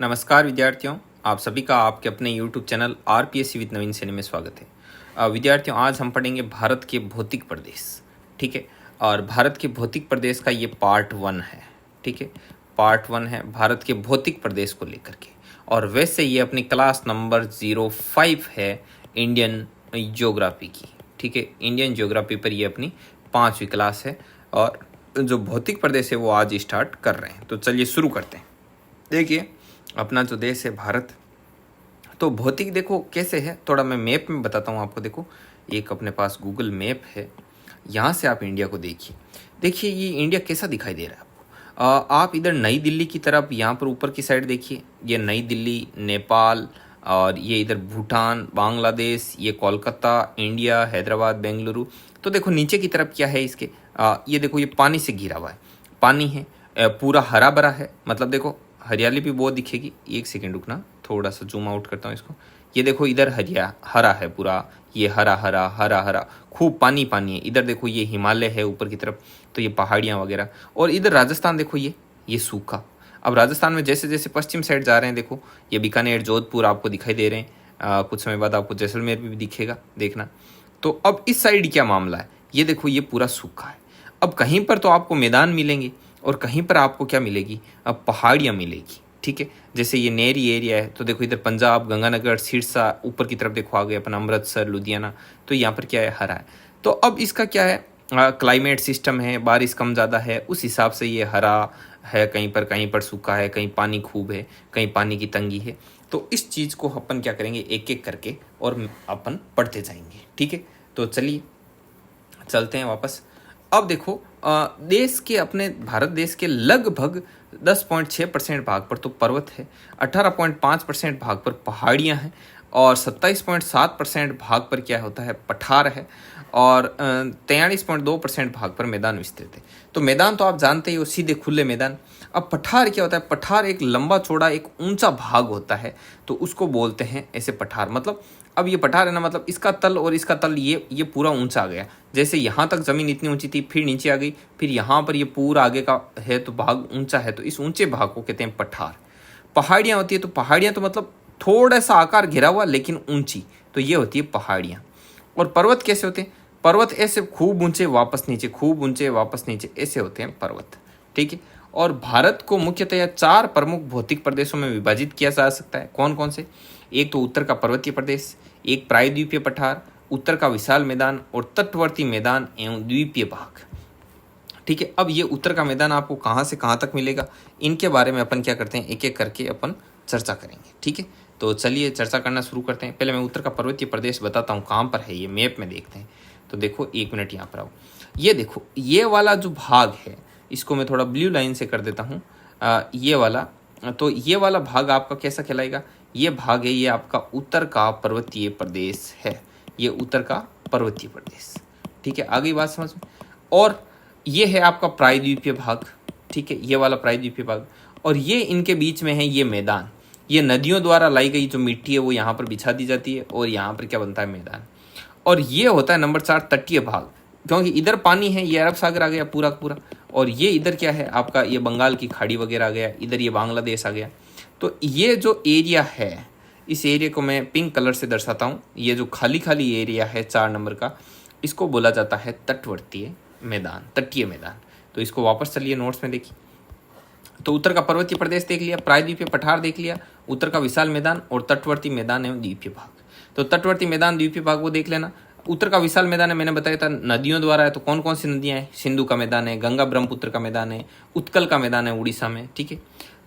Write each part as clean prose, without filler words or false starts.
नमस्कार विद्यार्थियों, आप सभी का आपके अपने YouTube चैनल आरपीएससी विद नवीन सैनी में स्वागत है। विद्यार्थियों, आज हम पढ़ेंगे भारत के भौतिक प्रदेश। ठीक है, और भारत के भौतिक प्रदेश का ये पार्ट 1 है। ठीक है, पार्ट 1 है भारत के भौतिक प्रदेश को लेकर के। और वैसे ये अपनी क्लास नंबर 05 है इंडियन ज्योग्राफी की। ठीक है, इंडियन ज्योग्राफी पर ये अपनी 5वीं क्लास है और जो भौतिक प्रदेश है वो आज स्टार्ट कर रहे हैं। तो चलिए शुरू करते हैं। देखिए, अपना जो देश है भारत, तो भौतिक देखो कैसे है, थोड़ा मैं मैप में बताता हूँ आपको। देखो, एक अपने पास गूगल मैप है, यहाँ से आप इंडिया को देखिए ये इंडिया कैसा दिखाई दे रहा है आपको। आप इधर नई दिल्ली की तरफ, यहाँ पर ऊपर की साइड देखिए, ये नई दिल्ली, नेपाल, और ये इधर भूटान, बांग्लादेश, ये कोलकाता, इंडिया, हैदराबाद, बेंगलुरु। तो देखो नीचे की तरफ क्या है इसके, ये देखो ये पानी से घिरा हुआ है, पानी है, पूरा हरा भरा है। मतलब देखो हरियाली भी बहुत दिखेगी। एक सेकेंड रुकना, थोड़ा सा जूम आउट करता हूँ इसको। ये देखो इधर हरा है पूरा, ये हरा हरा खूब पानी पानी है। इधर देखो ये हिमालय है ऊपर की तरफ, तो ये पहाड़ियाँ वगैरह। और इधर राजस्थान देखो, ये सूखा। अब राजस्थान में जैसे जैसे पश्चिम साइड जा रहे हैं, देखो ये बीकानेर, जोधपुर आपको दिखाई दे रहे हैं। कुछ समय बाद आपको जैसलमेर भी दिखेगा, देखना। तो अब इस साइड क्या मामला है, ये देखो ये पूरा सूखा है। अब कहीं पर तो आपको मैदान मिलेंगे और कहीं पर आपको क्या मिलेगी, अब पहाड़ियाँ मिलेगी। ठीक है, जैसे ये नेरी एरिया है, तो देखो इधर पंजाब, गंगानगर, सिरसा, ऊपर की तरफ देखो आगे अपना अमृतसर, लुधियाना। तो यहाँ पर क्या है, हरा है। तो अब इसका क्या है, क्लाइमेट सिस्टम है, बारिश कम ज़्यादा है, उस हिसाब से ये हरा है। कहीं पर सूखा है, कहीं पानी खूब है, कहीं पानी की तंगी है। तो इस चीज़ को अपन क्या करेंगे, एक एक करके और अपन पढ़ते जाएंगे। ठीक है, तो चलिए चलते हैं वापस। अब देखो, देश के, अपने भारत देश के लगभग 10.6% भाग पर तो पर्वत है, 18.5% भाग पर पहाड़ियाँ हैं, और 27.7% भाग पर क्या होता है, पठार है, और 43.2% भाग पर मैदान विस्तृत है। तो मैदान तो आप जानते ही हो, सीधे खुले मैदान। अब पठार क्या होता है, पठार एक लंबा चौड़ा एक ऊंचा भाग होता है, तो उसको बोलते हैं ऐसे पठार। मतलब अब ये पठार है ना, मतलब इसका तल और इसका तल ये पूरा ऊंचा आ गया। जैसे यहाँ तक ज़मीन इतनी ऊंची थी, फिर नीचे आ गई, फिर यहाँ पर ये पूरा आगे का है, तो भाग ऊंचा है, तो इस ऊंचे भाग को कहते हैं पठार। पहाड़ियाँ होती है, तो पहाड़ियाँ तो मतलब थोड़ा सा आकार घिरा हुआ लेकिन ऊंची, तो ये होती है पहाड़ियाँ। और पर्वत कैसे होते हैं, पर्वत ऐसे खूब ऊंचे वापस नीचे, खूब ऊंचे वापस नीचे, ऐसे होते हैं पर्वत। ठीक है, और भारत को मुख्यतः 4 प्रमुख भौतिक प्रदेशों में विभाजित किया जा सकता है। कौन कौन से, एक तो उत्तर का पर्वतीय प्रदेश, एक प्रायद्वीपीय पठार, उत्तर का विशाल मैदान, और तटवर्ती मैदान एवं द्वीपीय भाग। ठीक है, अब ये उत्तर का मैदान आपको कहाँ से कहाँ तक मिलेगा, इनके बारे में अपन क्या करते हैं, एक एक करके अपन चर्चा करेंगे। ठीक है, तो चलिए चर्चा करना शुरू करते हैं। पहले मैं उत्तर का पर्वतीय प्रदेश बताता हूँ कहाँ पर है, ये मैप में देखते हैं। तो देखो, एक मिनट यहाँ पर आओ। ये देखो, ये वाला जो भाग है, इसको मैं थोड़ा ब्लू लाइन से कर देता हूँ, ये वाला। तो ये वाला भाग आपका कैसा कहलाएगा, ये भाग है, ये आपका उत्तर का पर्वतीय प्रदेश है, ये उत्तर का पर्वतीय प्रदेश। ठीक है, आगे बात समझ में। और ये है आपका प्रायद्वीपीय भाग। ठीक है, ये वाला प्रायद्वीपीय भाग, और ये इनके बीच में है ये मैदान। ये नदियों द्वारा लाई गई जो मिट्टी है वो यहाँ पर बिछा दी जाती है, और यहाँ पर क्या बनता है, मैदान। और ये होता है नंबर 4 तटीय भाग, क्योंकि इधर पानी है, ये अरब सागर आ गया पूरा पूरा, और ये इधर क्या है आपका, ये बंगाल की खाड़ी वगैरह आ गया, इधर ये बांग्लादेश आ गया। तो ये जो एरिया है, इस एरिया को मैं पिंक कलर से दर्शाता हूँ। ये जो खाली खाली एरिया है 4 नंबर का, इसको बोला जाता है तटवर्तीय मैदान, तटीय मैदान। तो इसको वापस चलिए नोट्स में देखिए। तो उत्तर का पर्वतीय प्रदेश देख लिया, प्रायद्वीपीय पठार देख लिया, उत्तर का विशाल मैदान, और तटवर्ती मैदान एवं द्वीपीय भाग। तो तटवर्ती मैदान, द्वीपीय भाग वो देख लेना। उत्तर का विशाल मैदान है, मैंने बताया था नदियों द्वारा है, तो कौन कौन सी नदियां हैं, सिंधु का मैदान है, गंगा ब्रह्मपुत्र का मैदान है, उत्कल का मैदान है उड़ीसा में। ठीक है,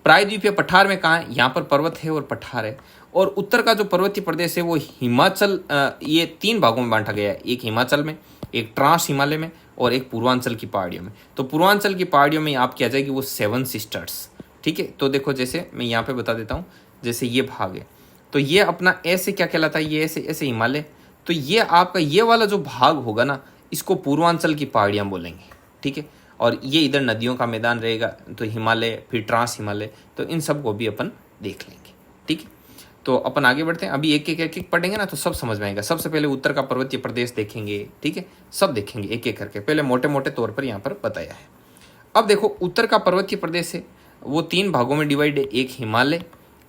प्रायद्वीपीय पठार में कहाँ है, यहाँ पर पर्वत है और पठार है। और उत्तर का जो पर्वतीय प्रदेश है वो हिमाचल, ये 3 भागों में बांटा गया है, एक हिमाचल में, एक ट्रांस हिमालय में, और एक पूर्वांचल की पहाड़ियों में। तो पूर्वांचल की पहाड़ियों में आपकी आ जाएगी वो 7 सिस्टर्स। ठीक है, तो देखो जैसे मैं यहाँ पे बता देता हूँ, जैसे ये भाग है, तो ये अपना ऐसे क्या कहलाता है, ये ऐसे ऐसे हिमालय। तो ये आपका ये वाला जो भाग होगा ना, इसको पूर्वांचल की पहाड़ियाँ बोलेंगे। ठीक है, और ये इधर नदियों का मैदान रहेगा, तो हिमालय, फिर ट्रांस हिमालय, तो इन सब को भी अपन देख लेंगे। ठीक है, तो अपन आगे बढ़ते हैं। अभी एक एक पढ़ेंगे ना तो सब समझ में आएगा। सबसे पहले उत्तर का पर्वतीय प्रदेश देखेंगे। ठीक है, सब देखेंगे एक एक करके, पहले मोटे मोटे तौर पर यहाँ पर बताया है। अब देखो, उत्तर का पर्वतीय प्रदेश है वो 3 भागों में डिवाइड है, एक हिमालय,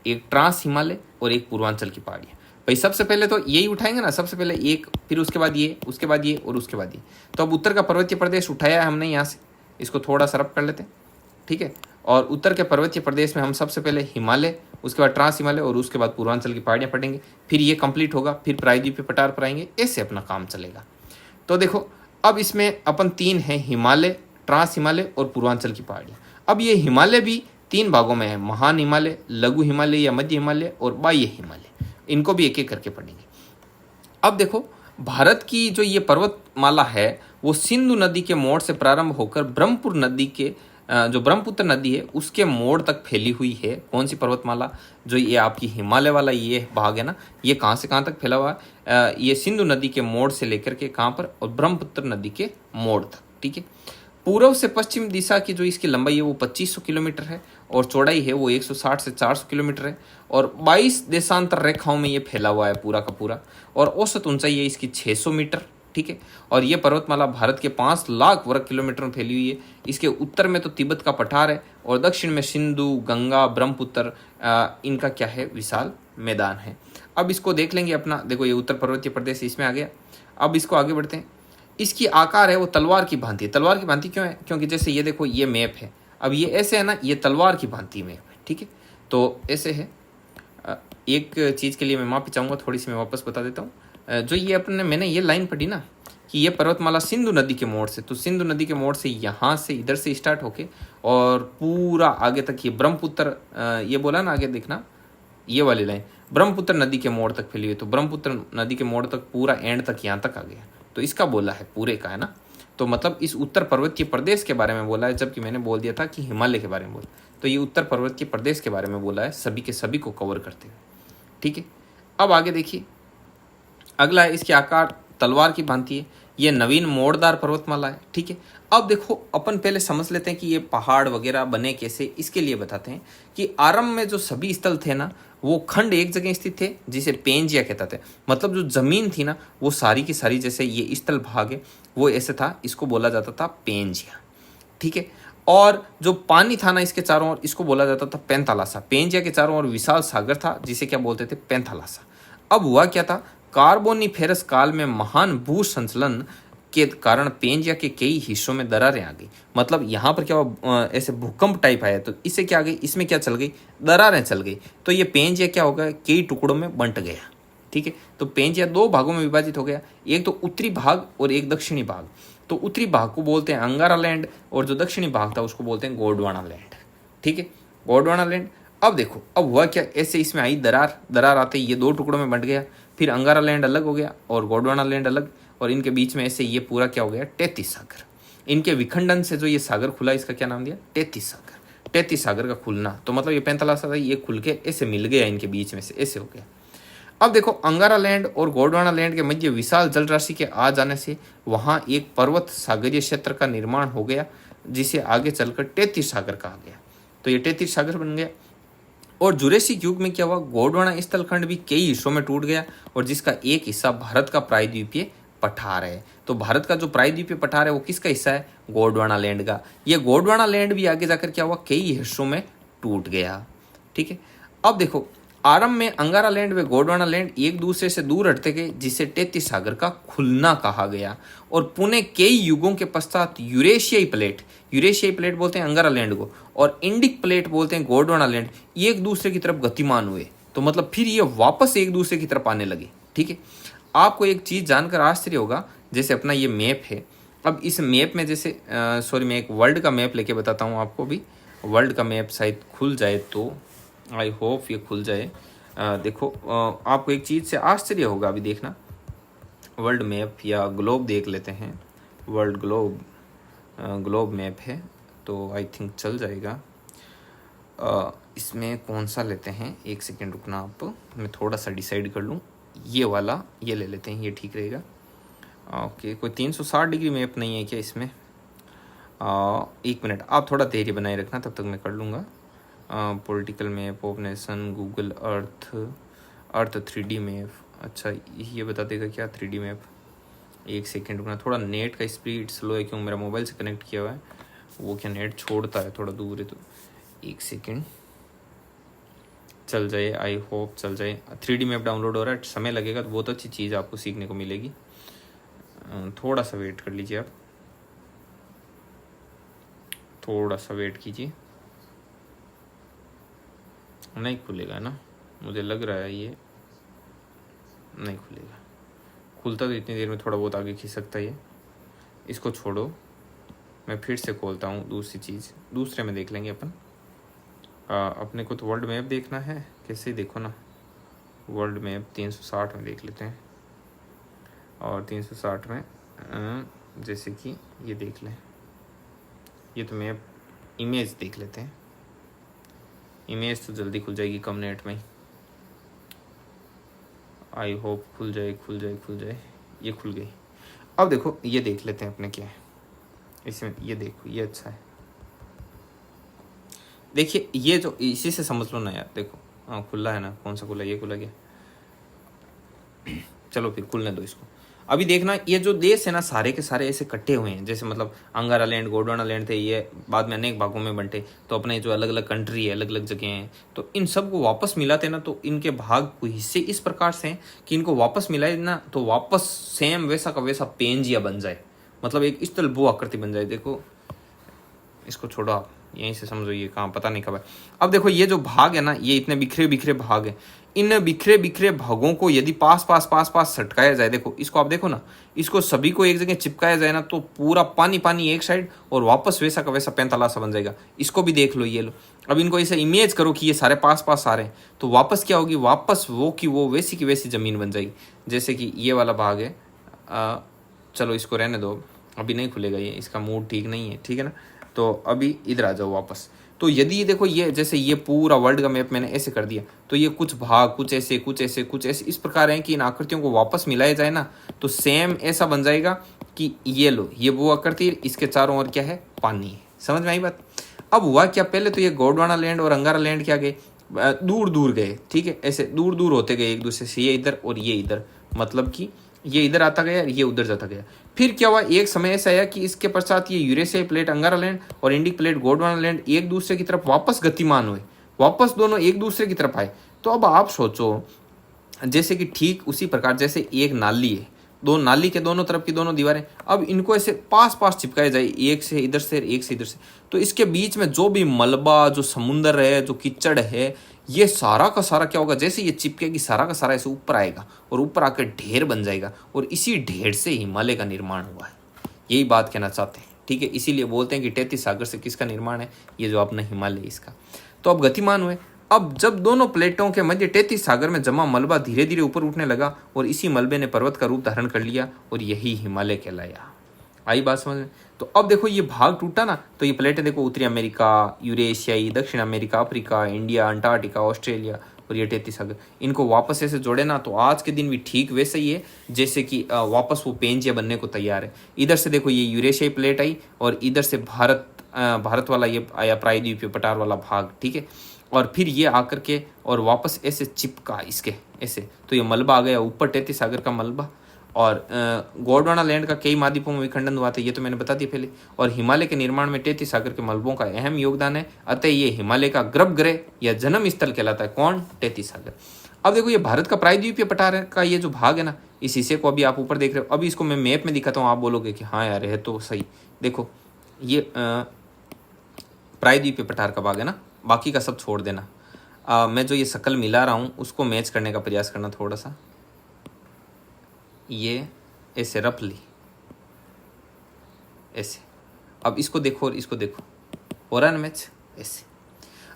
एक ट्रांस हिमालय और एक पूर्वांचल की पहाड़ियाँ। भाई सबसे पहले तो यही उठाएंगे ना, सबसे पहले एक, फिर उसके बाद ये, उसके बाद ये और उसके बाद ये। तो अब उत्तर का पर्वतीय प्रदेश उठाया है हमने यहाँ से, इसको थोड़ा सा रब कर लेते हैं, ठीक है। और उत्तर के पर्वतीय प्रदेश में हम सबसे पहले हिमालय, उसके बाद ट्रांस हिमालय और उसके बाद पूर्वांचल की पहाड़ियाँ पढ़ेंगे। फिर ये कंप्लीट होगा, फिर प्रायद्वीपीय पठार पर आएंगे, ऐसे अपना काम चलेगा। तो देखो अब इसमें अपन तीन हैं, हिमालय, ट्रांस हिमालय और पूर्वांचल की पहाड़ियाँ। अब ये हिमालय भी तीन भागों में है, महान हिमालय, लघु हिमालय या मध्य हिमालय और बाह्य हिमालय। इनको भी एक एक करके पढ़ेंगे। अब देखो भारत की जो ये पर्वतमाला है वो सिंधु नदी के मोड़ से प्रारंभ होकर ब्रह्मपुर नदी के जो ब्रह्मपुत्र नदी है उसके मोड़ तक फैली हुई है। कौन सी पर्वतमाला? जो ये आपकी हिमालय वाला ये भाग है ना, ये कहाँ से कहाँ तक फैला हुआ है? ये सिंधु नदी के मोड़ से लेकर के कहाँ पर, और ब्रह्मपुत्र नदी के मोड़ तक, ठीक है। पूर्व से पश्चिम दिशा की जो इसकी लंबाई है वो 2500 किलोमीटर है और चौड़ाई है वो 160 से 400 किलोमीटर है और 22 देशांतर रेखाओं में ये फैला हुआ है पूरा का पूरा। और औसत ऊंचाई है इसकी 600 मीटर, ठीक है। और ये पर्वतमाला भारत के 5 लाख वर्ग किलोमीटर में फैली हुई है। इसके उत्तर में तो तिब्बत का पठार है और दक्षिण में सिंधु, गंगा, ब्रह्मपुत्र, इनका क्या है, विशाल मैदान है। अब इसको देख लेंगे अपना, देखो ये उत्तर पर्वतीय प्रदेश इसमें आ गया। अब इसको आगे बढ़ते हैं। इसकी आकार है वो तलवार की भांति है। तलवार की भांति क्यों है? क्योंकि जैसे ये देखो ये मैप है, अब ये ऐसे है ना, ये तलवार की भांति मैप है, ठीक है। तो ऐसे है। एक चीज़ के लिए मैं माफ़ी चाहूँगा, थोड़ी सी मैं वापस बता देता हूँ। जो ये अपने मैंने ये लाइन पढ़ी ना कि ये पर्वतमाला सिंधु नदी के मोड़ से, तो सिंधु नदी के मोड़ से यहाँ से इधर से स्टार्ट होके और पूरा आगे तक ये ब्रह्मपुत्र, ये बोला ना आगे देखना, ये वाली लाइन ब्रह्मपुत्र नदी के मोड़ तक फैली हुई। तो ब्रह्मपुत्र नदी के मोड़ तक पूरा एंड तक यहाँ तक आ गया। तो इसका बोला है पूरे का, है ना। तो मतलब इस उत्तर पर्वतीय प्रदेश के बारे में बोला है, जबकि मैंने बोल दिया था कि हिमालय के बारे में बोला। तो ये उत्तर पर्वतीय प्रदेश के बारे में बोला है, सभी के सभी को कवर करते हुए, ठीक है। अब आगे देखिए, अगला है इसके आकार तलवार की भांति है। ये नवीन मोड़दार पर्वतमाला है, ठीक है। अब देखो अपन पहले समझ लेते हैं कि ये पहाड़ वगैरह बने कैसे। इसके लिए बताते हैं कि आरंभ में जो सभी स्थल थे ना, वो खंड एक जगह स्थित थे जिसे पेंजिया कहते थे। मतलब जो जमीन थी ना वो सारी की सारी, जैसे ये स्थल भाग है वो ऐसे था, इसको बोला जाता था पेंजिया, ठीक है। और जो पानी था ना इसके चारों ओर, इसको बोला जाता था पेंथालासा। पेंजिया के चारों ओर विशाल सागर था जिसे क्या बोलते थे, पेंथालासा। अब हुआ क्या था, कार्बोनिफेरस काल में महान भू संचलन के कारण पेंजिया के कई हिस्सों में दरारें आ गई। मतलब यहाँ पर क्या हुआ, ऐसे भूकंप टाइप आया, तो इससे क्या आ गई, इसमें क्या चल गई, दरारें चल गई। तो ये पेंजिया क्या होगा, कई टुकड़ों में बंट गया, ठीक है। तो पेंजिया दो भागों में विभाजित हो गया, एक तो उत्तरी भाग और एक दक्षिणी भाग। तो उत्तरी भाग को बोलते हैं अंगारा लैंड और जो दक्षिणी भाग था उसको बोलते हैं गोंडवाना लैंड, ठीक है, गोंडवाना लैंड। अब देखो अब हुआ क्या, ऐसे इसमें आई दरार, दरार आते ही ये दो टुकड़ों में बंट गया। फिर अंगारा लैंड अलग हो गया और गोंडवाना लैंड अलग, और इनके बीच में ऐसे ये पूरा क्या हो गया, 33 सागर। इनके विखंडन से जो ये सागर खुला, इसका क्या नाम दिया, 33 सागर। 33 सागर का खुलना, तो मतलब ये पेंथालासा था, ये खुल के ऐसे मिल गया इनके बीच में से, ऐसे हो गया। अब देखो अंगारा लैंड और गोंडवाना लैंड के मध्य विशाल जल राशि के आ जाने से वहाँ एक पर्वत सागरीय क्षेत्र का निर्माण हो गया, जिसे आगे चलकर 33 सागर कहा गया। तो ये 33 सागर बन गया। और जुरेसिक युग में क्या हुआ, गोंडवाना स्थलखंड भी कई हिस्सों में टूट गया और जिसका एक हिस्सा भारत का प्रायद्वीपीय पठार है। तो भारत का जो प्रायद्वीपीय पठार है वो किसका हिस्सा है, गोंडवाना लैंड का। ये गोंडवाना लैंड भी आगे जाकर क्या हुआ, कई हिस्सों में टूट गया, ठीक है। अब देखो आरंभ में अंगारा लैंड व गोंडवाना लैंड एक दूसरे से दूर हटते गए, जिसे 33 सागर का खुलना कहा गया। और पुणे कई युगों के पश्चात यूरेशियाई प्लेट बोलते हैं अंगारा लैंड को, और इंडिक प्लेट बोलते हैं गोंडवाना लैंड, एक दूसरे की तरफ गतिमान हुए। तो मतलब फिर ये वापस एक दूसरे की तरफ आने लगे, ठीक है। आपको एक चीज़ जानकर आश्चर्य होगा, जैसे अपना ये मैप है, अब इस मैप में जैसे सॉरी मैं एक वर्ल्ड का मैप लेके बताता हूँ आपको भी। वर्ल्ड का मैप शायद खुल जाए, तो आई होप ये खुल जाए। देखो आपको एक चीज़ से आश्चर्य होगा, अभी देखना। वर्ल्ड मैप या ग्लोब देख लेते हैं, वर्ल्ड ग्लोब मैप है तो आई थिंक चल जाएगा। इसमें कौन सा लेते हैं, एक सेकेंड रुकना आप, मैं थोड़ा सा डिसाइड कर लूँ। ये वाला ये ले लेते हैं, ये ठीक रहेगा। ओके, कोई 360 डिग्री मैप नहीं है क्या इसमें? एक मिनट आप थोड़ा धैर्य बनाए रखना, तब तक मैं कर लूँगा। Political map of nation, Google Earth 3D map. अच्छा ये बता देगा क्या 3D मैप? एक सेकेंड रुकना, थोड़ा नेट का स्पीड स्लो है, क्यों मेरा मोबाइल से कनेक्ट किया हुआ है, वो क्या नेट छोड़ता है, थोड़ा दूर है, तो एक सेकेंड चल जाए, आई होप चल जाए। 3D मैप डाउनलोड हो रहा है, समय लगेगा तो बहुत अच्छी चीज़ आपको सीखने को मिलेगी। थोड़ा सा वेट कर लीजिए आप, थोड़ा सा वेट कीजिए। नहीं खुलेगा ना, मुझे लग रहा है ये नहीं खुलेगा। खुलता तो इतनी देर में थोड़ा बहुत आगे खींच सकता है ये। इसको छोड़ो, मैं फिर से खोलता हूँ दूसरी चीज़, दूसरे में देख लेंगे अपन। अपने को तो वर्ल्ड मैप देखना है, कैसे देखो ना, वर्ल्ड मैप 360 में देख लेते हैं। और 360 में जैसे कि ये देख लें, ये तो मैप इमेज देख लेते हैं। इमेज तो जल्दी खुल जाएगी कम नेट में, आई होप खुल जाए खुल जाए खुल जाए। ये खुल गई। अब देखो ये देख लेते हैं अपने क्या है इसमें, ये देखो ये अच्छा है। देखिए ये जो, इसी से समझ लो ना यार, देखो हाँ खुला है ना, कौन सा खुला, ये खुला गया। चलो फिर खुलने दो इसको। अभी देखना ये जो देश है ना, सारे के सारे ऐसे कट्टे हुए हैं, जैसे मतलब अंगारा लैंड, गोंडवाना लैंड थे, ये बाद में अनेक भागों में बंटे। तो अपने जो अलग अलग कंट्री है, अलग अलग जगह हैं, तो इन सब को वापस मिलाते ना, तो इनके भाग को हिस्से इस प्रकार से हैं कि इनको वापस मिलाए ना तो वापस सेम वैसा का वैसा पेंजिया बन जाए, मतलब एक इस तरह भू आकृति बन जाए। देखो इसको छोड़ो आप, यहीं से समझो ये कहाँ पता नहीं कब है। अब देखो ये जो भाग है ना, ये इतने बिखरे बिखरे भाग हैं। इन बिखरे बिखरे भागों को यदि पास पास पास पास सटकाया जाए, देखो इसको आप देखो ना, इसको सभी को एक जगह चिपकाया जाए ना, तो पूरा पानी पानी एक साइड और वापस वैसा का वैसा पैंताला सा बन जाएगा। इसको भी देख लो, ये लो। अब इनको ऐसे इमेज करो कि ये सारे पास पास आ रहे हैं, तो वापस क्या होगी, वापस वो की वो वैसी की वैसी जमीन बन जाएगी। जैसे कि ये वाला भाग है, चलो इसको रहने दो, अभी नहीं खुलेगा ये, इसका मूड ठीक नहीं है, ठीक है ना। तो अभी इधर आ जाओ वापस। तो यदि देखो ये जैसे ये पूरा वर्ल्ड का मैप मैंने ऐसे कर दिया, तो ये कुछ भाग कुछ ऐसे कुछ ऐसे कुछ ऐसे इस प्रकार हैं कि इन आकृतियों को वापस मिलाया जाए ना, तो सेम ऐसा बन जाएगा कि ये लो, ये वो आकृति, इसके चारों ओर क्या है, पानी है। समझ में आई बात। अब हुआ क्या, पहले तो ये गोंडवाना लैंड और अंगारा लैंड क्या गए, दूर दूर गए, ठीक है, ऐसे दूर दूर होते गए एक दूसरे से, ये इधर और ये इधर, मतलब कि ये इधर आता गया, ये उधर जाता गया। फिर क्या हुआ, एक समय ऐसा आया कि इसके पश्चात ये यूरेशियाई प्लेट अंगारा लैंड और इंडिक प्लेट गोंडवाना लैंड एक दूसरे की तरफ वापस गतिमान हुए, वापस दोनों एक दूसरे की तरफ आए। तो अब आप सोचो, जैसे कि ठीक उसी प्रकार जैसे एक नाली है, दो नाली के दोनों तरफ की दोनों दीवारें, अब इनको ऐसे पास पास चिपकाया जाए, एक से इधर से एक से इधर से, तो इसके बीच में जो भी मलबा, जो समुंदर है, जो कीचड़ है, ये सारा का सारा क्या होगा, जैसे ये चिपकेगी सारा का सारा ऐसे ऊपर आएगा और ऊपर आकर ढेर बन जाएगा, और इसी ढेर से हिमालय का निर्माण हुआ है। यही बात कहना चाहते हैं, ठीक है। इसीलिए बोलते हैं कि 33 सागर से किसका निर्माण है, ये जो अपना हिमालय इसका। तो अब गतिमान हुए। अब जब दोनों प्लेटों के मध्य 33 सागर में जमा मलबा धीरे धीरे ऊपर उठने लगा और इसी मलबे ने पर्वत का रूप धारण कर लिया और यही हिमालय कहलाया। आई बात समझ में। तो अब देखो ये भाग टूटा ना, तो ये प्लेटें देखो, उत्तरी अमेरिका, यूरेशियाई, दक्षिण America, Africa, India, Antarctica, Australia और ये 33 सागर, इनको वापस ऐसे जोड़े ना, तो आज के दिन भी ठीक वैसे ही है जैसे कि वापस वो पेंजिया बनने को तैयार है। इधर से देखो ये यूरेशियाई प्लेट आई और इधर से भारत वाला ये आया, प्रायद्वीपीय पठार वाला भाग, ठीक है। और फिर ये आकर के और वापस ऐसे चिपका इसके ऐसे, तो ये मलबा आ गया ऊपर 33 सागर का मलबा। और गोंडवाना लैंड का कई महाद्वीपों में विखंडन हुआ था, ये तो मैंने बता दिया पहले। और हिमालय के निर्माण में 33 सागर के मलबों का अहम योगदान है, अतः ये हिमालय का गर्भगृह या जन्म स्थल कहलाता है। कौन, 33 सागर। अब देखो ये भारत का प्रायद्वीपीय पठार का ये जो भाग है ना, इस हिस्से को अभी आप ऊपर देख रहे हो। अभी इसको मैं मैप में दिखाता हूँ, आप बोलोगे कि हाँ यार है तो सही। देखो ये प्रायद्वीपीय पठार का भाग है ना, बाकी का सब छोड़ देना। मैं जो ये शक्ल मिला रहा हूँ उसको मैच करने का प्रयास करना थोड़ा सा, ये ऐसे रफली ऐसे। अब इसको देखो और इसको देखो, हो रहा है ना मैच ऐसे।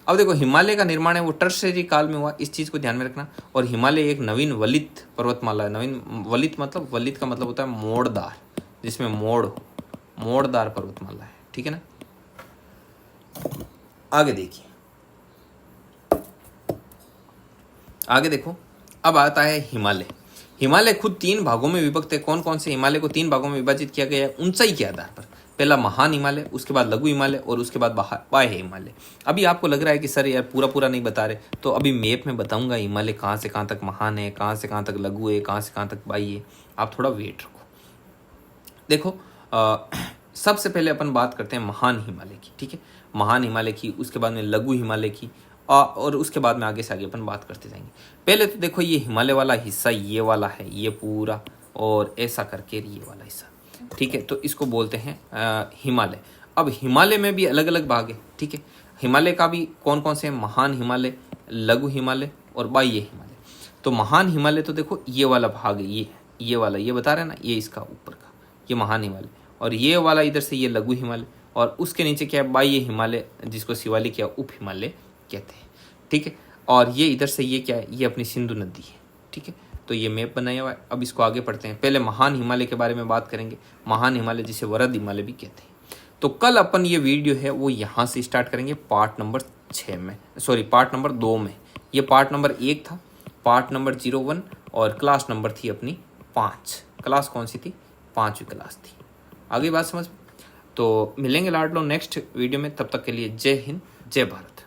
अब देखो हिमालय का निर्माण है वो टर्शरी काल में हुआ, इस चीज़ को ध्यान में रखना। और हिमालय एक नवीन वलित पर्वतमाला है। नवीन वलित मतलब, वलित का मतलब होता है मोड़दार, जिसमें मोड़दार पर्वतमाला है, ठीक है ना। आगे देखिए, आगे देखो। अब आता है हिमालय। हिमालय खुद 3 भागों में विभक्त है। कौन कौन से हिमालय को 3 भागों में विभाजित किया गया है, ऊंचाई के आधार पर। पहला महान हिमालय, उसके बाद लघु हिमालय और उसके बाद बाह्य हिमालय। अभी आपको लग रहा है कि सर यार पूरा नहीं बता रहे, तो अभी मैप में बताऊंगा हिमालय कहाँ से कहाँ तक महान है, कहाँ से कहाँ तक लघु है, कहाँ से कहाँ तक बाह्य है। आप थोड़ा वेट रखो। देखो सबसे पहले अपन बात करते हैं महान हिमालय की, ठीक है। महान हिमालय की, उसके बाद में लघु हिमालय की और उसके बाद में आगे से आगे अपन बात करते जाएंगे। पहले तो देखो ये हिमालय वाला हिस्सा ये वाला है, ये पूरा, और ऐसा करके ये वाला हिस्सा, ठीक है, तो इसको बोलते हैं हिमालय। अब हिमालय में भी अलग अलग भाग है, ठीक है। हिमालय का भी कौन कौन से हैं? महान हिमालय, लघु हिमालय और बाह्य हिमालय। तो महान हिमालय तो देखो ये वाला भाग है, ये वाला, ये बता रहे हैं ना, ये इसका ऊपर का, ये महान हिमालय, और ये वाला इधर से ये लघु हिमालय, और उसके नीचे क्या है? बाह्य हिमालय, जिसको शिवालिक या उप हिमालय कहते हैं, ठीक है। और ये इधर से ये क्या है? ये अपनी सिंधु नदी है, ठीक है। तो ये मैप बनाया हुआ है। अब इसको आगे पढ़ते हैं। पहले महान हिमालय के बारे में बात करेंगे। महान हिमालय जिसे वरद हिमालय भी कहते हैं। तो कल अपन ये वीडियो है वो यहाँ से स्टार्ट करेंगे पार्ट नंबर 2 में। ये पार्ट नंबर 1 था, पार्ट नंबर 01, और क्लास नंबर थी अपनी 5। क्लास कौन सी थी? 5वीं क्लास थी। आगे बात समझ। तो मिलेंगे लाडलो नेक्स्ट वीडियो में, तब तक के लिए जय हिंद, जय भारत।